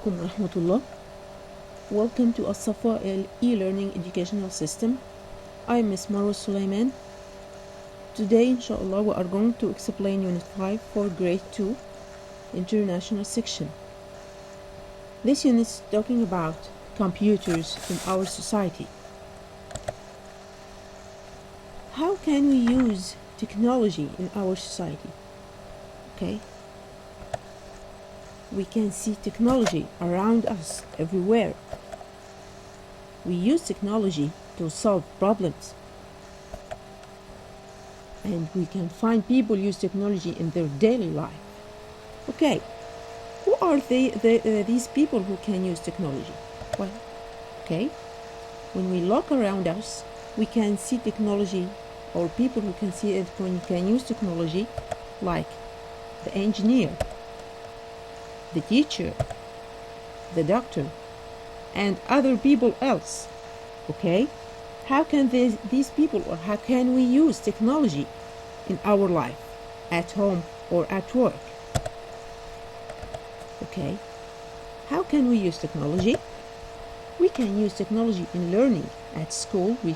عليكم ورحمة الله. Welcome to As-Safa e-learning educational system. I'm Miss Marwa Suliman. Today, inshallah, we are going to explain Unit 5 for Grade 2 International section. This unit is talking about computers in our society. How can we use technology in our society? Okay. We can see technology around us everywhere. We use technology to solve problems. And we can find people use technology in their daily life. Okay, who are these people who can use technology? Well, okay, when we look around us, we can see technology, or people who can see it when you can use technology, like the engineer, the teacher, the doctor, and other people else. Okay, how can these people, or how can we use technology in our life, at home or at work? Okay, how can we use technology? We can use technology in learning. At school, we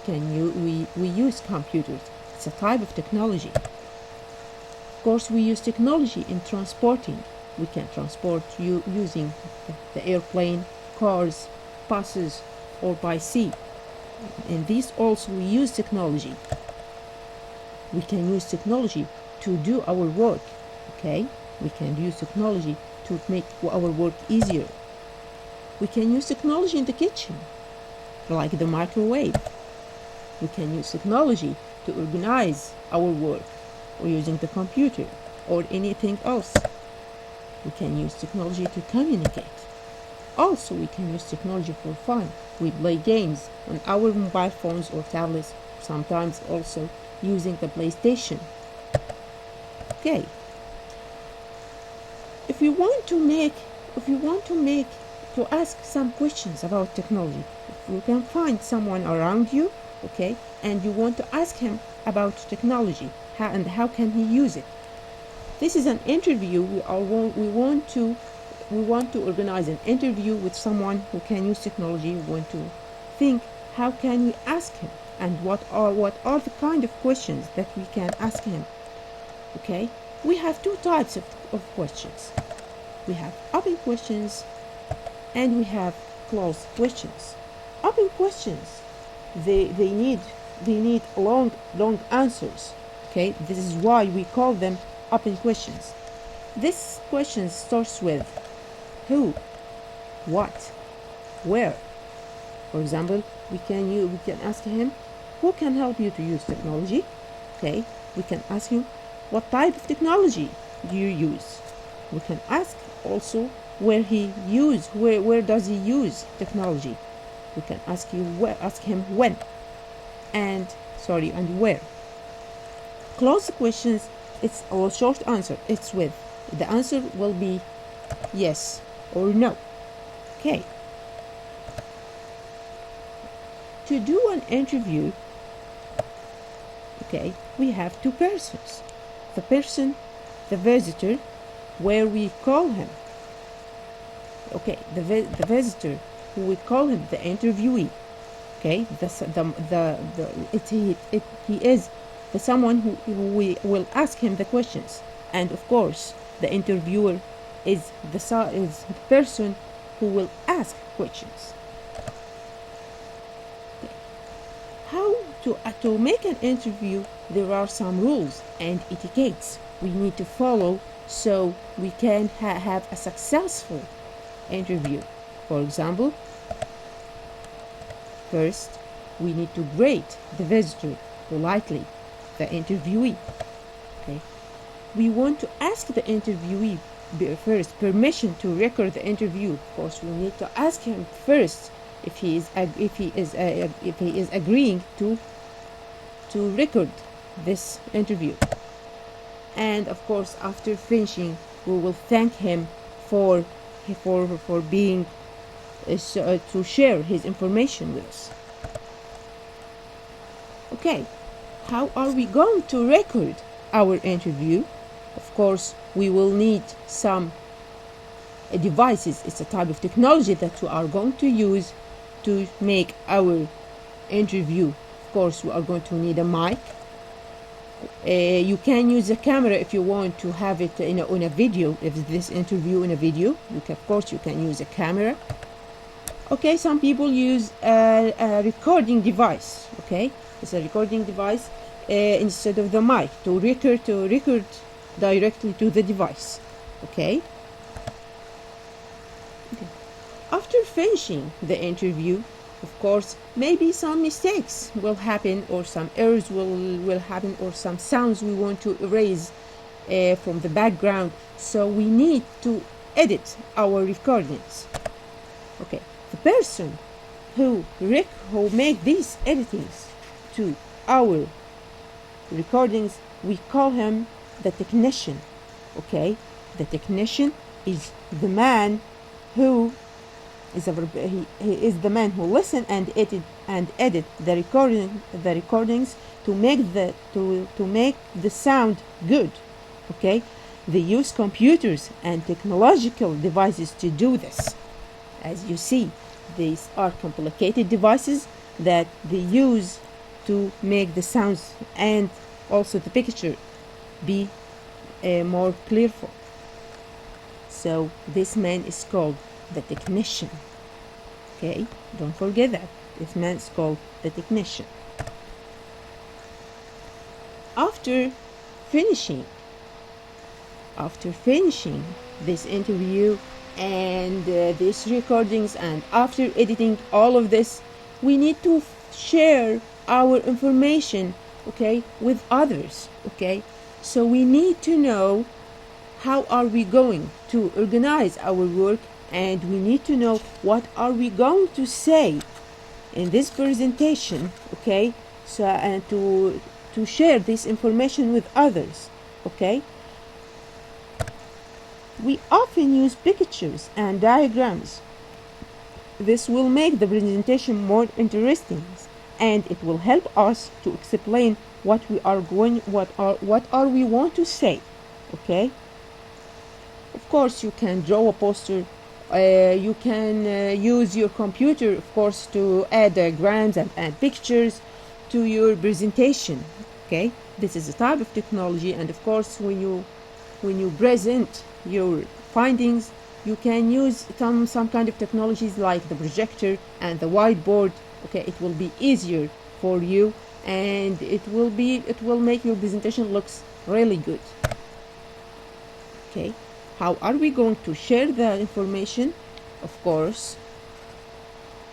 use computers. It's a type of technology. Of course, we use technology in transporting. We can transport using the airplane, cars, buses, or by sea. In these also we use technology. We can use technology to do our work. Okay, we can use technology to make our work easier. We can use technology in the kitchen, like the microwave. We can use technology to organize our work, or using the computer, or anything else. We can use technology to communicate. Also, we can use technology for fun. We play games on our mobile phones or tablets, sometimes also using the PlayStation. Okay. If you want to ask some questions about technology, if you can find someone around you, okay, and you want to ask him about technology, how can he use it? This is an interview. We want to organize an interview with someone who can use technology. We want to think how can we ask him, and what are the kind of questions that we can ask him. Okay, we have two types of questions. We have open questions and we have closed questions. Open questions, they need long answers. Okay, this is why we call them open questions. This question starts with who, what, where. For example, we can ask him, who can help you to use technology? Okay, we can ask him, what type of technology do you use? We can ask also where does he use technology? We can ask him when and where. Closed questions, it's a short answer. It's with the answer will be yes or no. Okay. To do an interview, okay, we have two persons. The visitor, where we call him. Okay, the visitor, who we call him the interviewee. Okay, he is the someone who we will ask him the questions, and of course the interviewer is the person who will ask questions. Okay. How to make an interview? There are some rules and etiquettes we need to follow so we can have a successful interview. For example, first we need to grade the visitor politely, the interviewee. Okay, we want to ask the interviewee first permission to record the interview. Of course, we need to ask him first if he is agreeing to record this interview. And of course, after finishing, we will thank him for being to share his information with us. Okay, how are we going to record our interview? Of course, we will need some devices. It's a type of technology that we are going to use to make our interview. Of course, we are going to need a mic. You can use a camera if you want to have it on a video. If this interview in a video, of course you can use a camera. Okay, some people use a recording device. Okay, it's a recording device instead of the mic to record directly to the device. Okay. After finishing the interview, of course, maybe some mistakes will happen, or some errors will happen, or some sounds we want to erase from the background. So we need to edit our recordings. Okay, the person who make these editings to our recordings, we call him the technician. Okay, the technician is the man who he is the man who listen and edit the recordings to make the sound good. Okay, they use computers and technological devices to do this. As you see, these are complicated devices that they use to make the sounds and also the picture be more clearful. So this man is called the technician. Okay, don't forget that. This man is called the technician. After finishing this interview and these recordings, and after editing all of this, we need to share our information, okay, with others. Okay, so we need to know how are we going to organize our work, and we need to know what are we going to say in this presentation. Okay, so and to share this information with others. Okay, we often use pictures and diagrams. This will make the presentation more interesting, and it will help us to explain what we want to say. Okay, of course you can draw a poster. You can use your computer, of course, to add diagrams and add pictures to your presentation. Okay, this is a type of technology, and of course when you present your findings, you can use some kind of technologies like the projector and the whiteboard. Okay, it will be easier for you, and it will make your presentation looks really good. Okay, how are we going to share the information? Of course,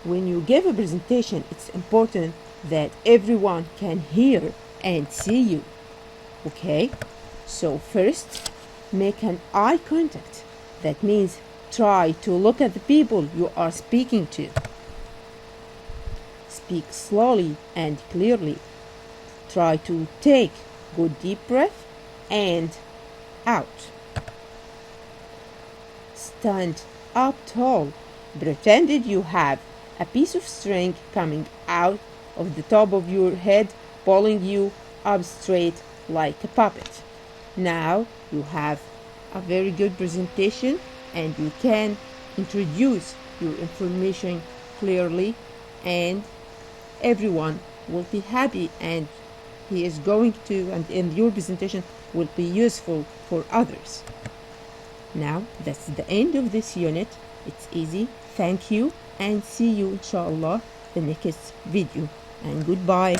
when you give a presentation, it's important that everyone can hear and see you. Okay, so first, make an eye contact. That means try to look at the people you are speaking to. Speak slowly and clearly. Try to take good deep breath and out. Stand up tall. Pretend you have a piece of string coming out of the top of your head, pulling you up straight like a puppet. Now you have a very good presentation, and you can introduce your information clearly, and everyone will be happy, and he is going to, and your presentation will be useful for others. Now that's the end of this unit. It's easy. Thank you, and see you inshallah the next video, and goodbye.